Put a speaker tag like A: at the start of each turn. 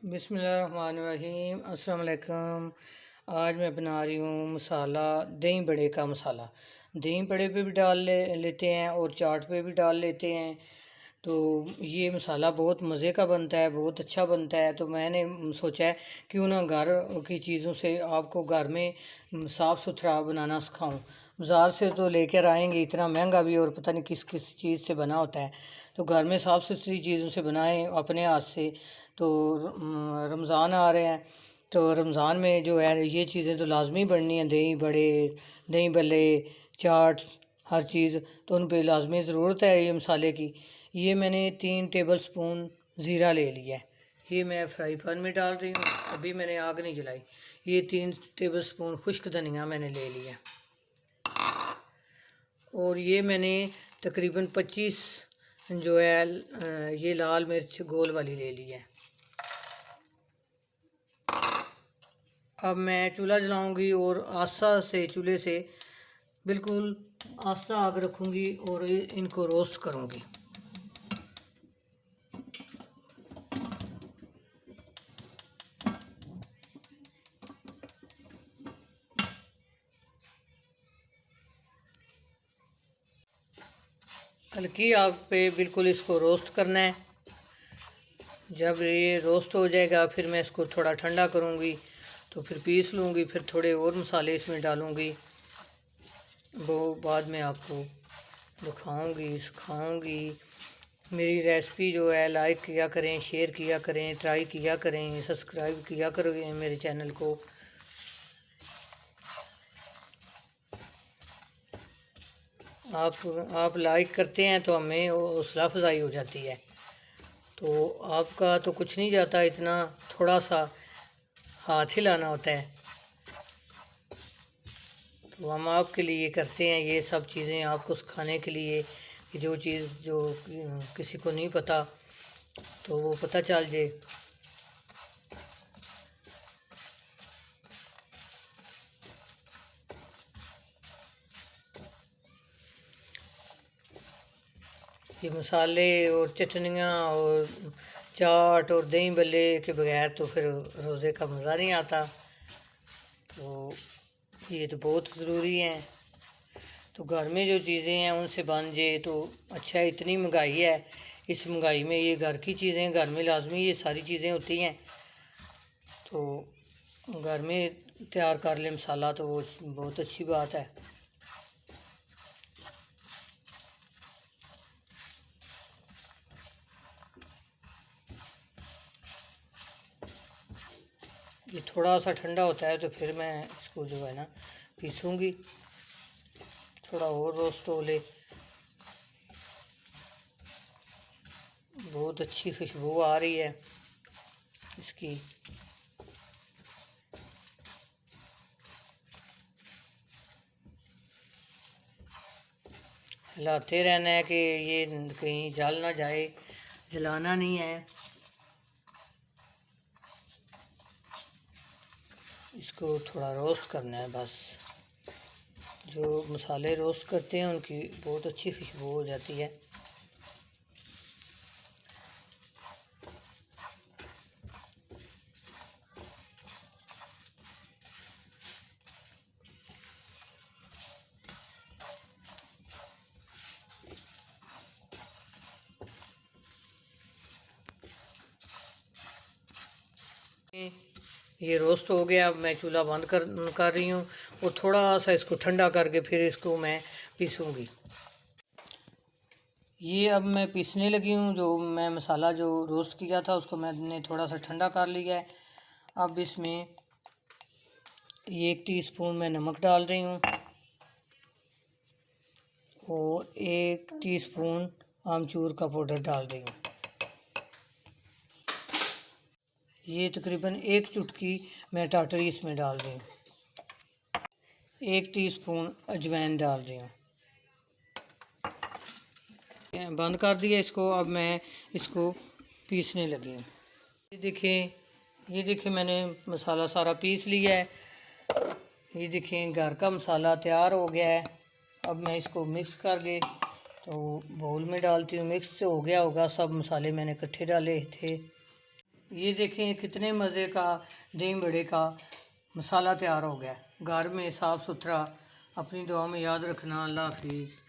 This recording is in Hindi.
A: बिस्मिल्लाहिर्रहमानिर्रहीम। अस्सलाम वालेकुम। आज मैं बना रही हूँ मसाला, दही बड़े का मसाला। दही बड़े पे भी डाल लेते हैं और चाट पे भी डाल लेते हैं। तो ये मसाला बहुत मज़े का बनता है, बहुत अच्छा बनता है। तो मैंने सोचा है क्यों ना घर की चीज़ों से आपको घर में साफ़ सुथरा बनाना सिखाऊं। बाज़ार से तो लेकर आएंगे इतना महंगा भी, और पता नहीं किस किस चीज़ से बना होता है। तो घर में साफ़ सुथरी चीज़ों से बनाएं अपने हाथ से। तो रमज़ान आ रहे हैं, तो रमज़ान में जो है ये चीज़ें तो लाजमी बननी है। दही बड़े, दही भल्ले, चाट, हर चीज़ तो उन पे लाजमी ज़रूरत है ये मसाले की। ये मैंने 3 टेबल स्पून ज़ीरा ले लिया है। ये मैं फ्राई पैन में डाल रही हूँ, अभी मैंने आग नहीं जलाई। ये 3 टेबल स्पून खुश्क धनिया मैंने ले लिया, और ये मैंने तकरीबन 25 जो है ये लाल मिर्च गोल वाली ले ली है। अब मैं चूल्हा जलाऊंगी और आस्था से चूल्हे से बिल्कुल आस्था आग रखूंगी और इनको रोस्ट करूंगी। हल्की आग पे बिल्कुल इसको रोस्ट करना है। जब ये रोस्ट हो जाएगा फिर मैं इसको थोड़ा ठंडा करूंगी, तो फिर पीस लूँगी। फिर थोड़े और मसाले इसमें डालूँगी, वो बाद में आपको दिखाऊंगी, सिखाऊंगी। मेरी रेसिपी जो है लाइक किया करें, शेयर किया करें, ट्राई किया करें, सब्सक्राइब किया करें मेरे चैनल को। आप लाइक करते हैं तो हमें हौसला अफजाई हो जाती है। तो आपका तो कुछ नहीं जाता, इतना थोड़ा सा हाथ हिलाना होता है। तो हम आपके लिए करते हैं ये सब चीज़ें, आपको सिखाने के लिए कि जो चीज़ जो किसी को नहीं पता तो वो पता चल जाए। ये मसाले और चटनियाँ और चाट और दही भल्ले के बगैर तो फिर रोज़े का मज़ा नहीं आता। तो ये तो बहुत ज़रूरी हैं। तो घर में जो चीज़ें हैं उनसे बन जाए तो अच्छा है। इतनी महंगाई है, इस महंगाई में ये घर की चीज़ें, घर में लाजमी ये सारी चीज़ें होती हैं। तो घर में तैयार कर ले मसाला तो वो बहुत अच्छी बात है। ये थोड़ा सा ठंडा होता है तो फिर मैं इसको जो है ना पीसूँगी, थोड़ा और रोस्ट हो ले। बहुत अच्छी खुशबू आ रही है इसकी। हिलाते रहना है कि ये कहीं जल ना जाए, जलाना नहीं है। इसको थोड़ा रोस्ट करना है बस। जो मसाले रोस्ट करते हैं उनकी बहुत अच्छी खुशबू हो जाती है। ये रोस्ट हो गया। अब मैं चूल्हा बंद कर रही हूँ और थोड़ा सा इसको ठंडा करके फिर इसको मैं पीसूँगी। ये अब मैं पीसने लगी हूँ। जो मैं मसाला जो रोस्ट किया था उसको मैंने थोड़ा सा ठंडा कर लिया है। अब इसमें 1 टीस्पून मैं नमक डाल रही हूँ और 1 टीस्पून आमचूर का पाउडर डाल रही हूँ। ये तकरीबन 1 चुटकी मैं टाटरी इसमें डाल रही हूँ। 1 टीस्पून अजवाइन डाल रही हूँ। बंद कर दिया इसको। अब मैं इसको पीसने लगी हूँ। ये देखिए मैंने मसाला सारा पीस लिया है। ये देखिए घर का मसाला तैयार हो गया है। अब मैं इसको मिक्स करके तो बाउल में डालती हूँ। मिक्स हो गया होगा, सब मसाले मैंने इकट्ठे डाले थे। ये देखें कितने मज़े का दही बड़े का मसाला तैयार हो गया। घर में साफ़ सुथरा। अपनी दुआ में याद रखना। अल्लाह हाफिज़।